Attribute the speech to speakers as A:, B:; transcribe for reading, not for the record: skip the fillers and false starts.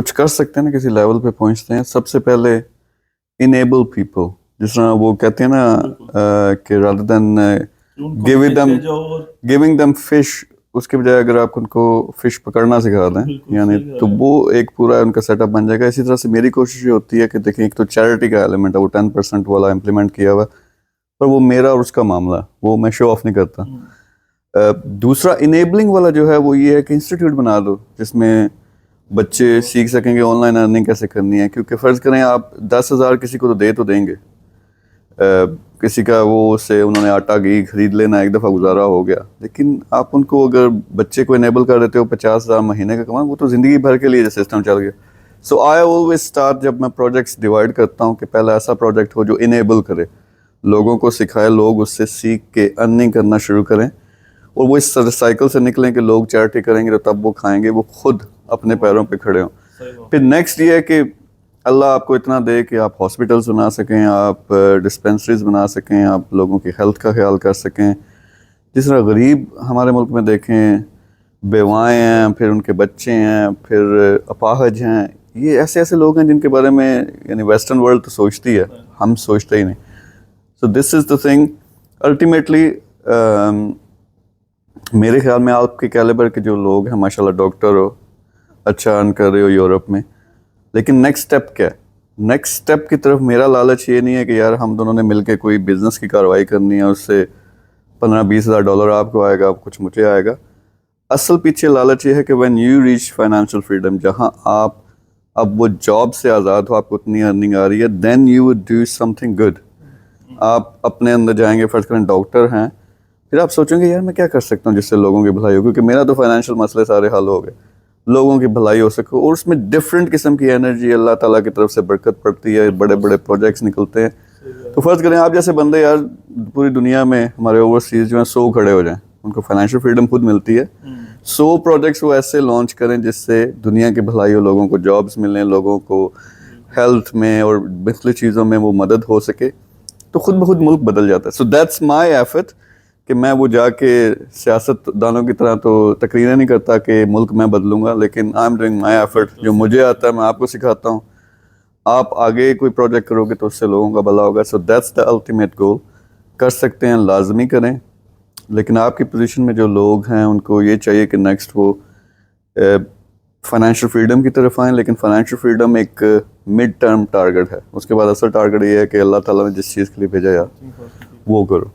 A: کچھ کر سکتے ہیں نا، کسی لیول پہ پہنچتے ہیں، سب سے پہلے انیبل پیپل، جس طرح وہ کہتے ہیں نا کہ rather than giving them fish، اس کے بجائے اگر آپ ان کو فش پکڑنا سکھا دیں یعنی تو وہ ایک پورا ان کا سیٹ اپ بن جائے گا. اسی طرح سے میری کوشش یہ ہوتی ہے کہ دیکھیں ایک تو چیریٹی کا ایلیمنٹ ہے، وہ 10% والا امپلیمنٹ کیا ہوا، پر وہ میرا اور اس کا معاملہ، وہ میں شو آف نہیں کرتا. دوسرا انیبلنگ والا جو ہے وہ یہ ہے کہ انسٹیٹیوٹ بنا دو جس میں بچے سیکھ سکیں گے آن لائن ارننگ کیسے کرنی ہے. کیونکہ فرض کریں آپ 10,000 کسی کو تو دیں گے، کسی کا وہ سے انہوں نے آٹا گھی خرید لینا، ایک دفعہ گزارا ہو گیا. لیکن آپ ان کو اگر بچے کو انیبل کر دیتے ہو 50,000 مہینے کا کمانا، وہ تو زندگی بھر کے لیے سسٹم چل گیا. سو آئی آلویز اسٹارٹ، جب میں پروجیکٹس ڈیوائڈ کرتا ہوں، کہ پہلا ایسا پروجیکٹ ہو جو انیبل کرے، لوگوں کو سکھائے، لوگ اس سے سیکھ کے ارننگ کرنا شروع کریں، اور وہ اس سائیکل سے نکلیں کہ لوگ چیریٹی کریں گے تو تب وہ کھائیں گے، وہ خود اپنے پیروں پہ کھڑے ہوں. پھر نیکسٹ یہ ہے کہ اللہ آپ کو اتنا دے کہ آپ ہاسپٹلس بنا سکیں، آپ ڈسپینسریز بنا سکیں، آپ لوگوں کی ہیلتھ کا خیال کر سکیں. جس طرح غریب ہمارے ملک میں دیکھیں، بیوائیں ہیں، پھر ان کے بچے ہیں، پھر اپاہج ہیں، یہ ایسے لوگ ہیں جن کے بارے میں یعنی ویسٹرن ورلڈ تو سوچتی ہے، ہم سوچتے ہی نہیں. سو دس از دا تھنگ الٹیمیٹلی. میرے خیال میں آپ کے کیلیبر کے جو لوگ ہیں، ماشاء اللہ ڈاکٹر ہو، اچھا ارن کر رہے ہو یورپ میں، لیکن نیکسٹ اسٹیپ کیا ہے؟ نیکسٹ اسٹیپ کی طرف میرا لالچ یہ نہیں ہے کہ یار ہم دونوں نے مل کے کوئی بزنس کی کارروائی کرنی ہے، اس سے 15-20 ہزار ڈالر آپ کو آئے گا، کچھ مجھے آئے گا. اصل پیچھے لالچ یہ ہے کہ when you reach financial freedom, جہاں آپ اب وہ جاب سے آزاد ہو، آپ کو اتنی ارننگ آ رہی ہے، then you would do something good. آپ اپنے اندر جائیں گے، فرض کریں ڈاکٹر ہیں، پھر آپ سوچیں گے یار میں کیا کر سکتا ہوں جس سے لوگوں کی بھلائی ہو، کیونکہ میرا تو فائنینشیل مسئلے سارے حل ہو گئے، لوگوں کی بھلائی ہو سکے. اور اس میں ڈفرینٹ قسم کی انرجی اللہ تعالیٰ کی طرف سے برکت پڑتی ہے، بڑے بڑے پروجیکٹس نکلتے ہیں. تو فرض کریں آپ جیسے بندے یار پوری دنیا میں ہمارے اوورسیز جو ہیں 100 کھڑے ہو جائیں، ان کو فائنینشیل فریڈم خود ملتی ہے، 100 پروجیکٹس وہ ایسے لانچ کریں جس سے دنیا کی بھلائی ہو، لوگوں کو جابس ملیں، لوگوں کو ہیلتھ میں اور مختلف چیزوں میں وہ مدد ہو سکے، تو خود بخود ملک بدل جاتا ہے. سو دیٹس مائی ایفرٹ، کہ میں وہ جا کے سیاست دانوں کی طرح تو تقریریں نہیں کرتا کہ ملک میں بدلوں گا، لیکن I am doing my effort. جو مجھے آتا ہے میں آپ کو سکھاتا ہوں، آپ آگے کوئی پروجیکٹ کرو گے تو اس سے لوگوں کا بھلا ہوگا. So that's the ultimate goal. کر سکتے ہیں، لازمی کریں، لیکن آپ کی پوزیشن میں جو لوگ ہیں ان کو یہ چاہیے کہ نیکسٹ وہ فائنینشیل فریڈم کی طرف آئیں. لیکن فائنینشیل فریڈم ایک مڈ ٹرم ٹارگٹ ہے، اس کے بعد اصل ٹارگٹ یہ ہے کہ اللہ تعالیٰ نے جس چیز کے لیے بھیجا یار وہ کرو.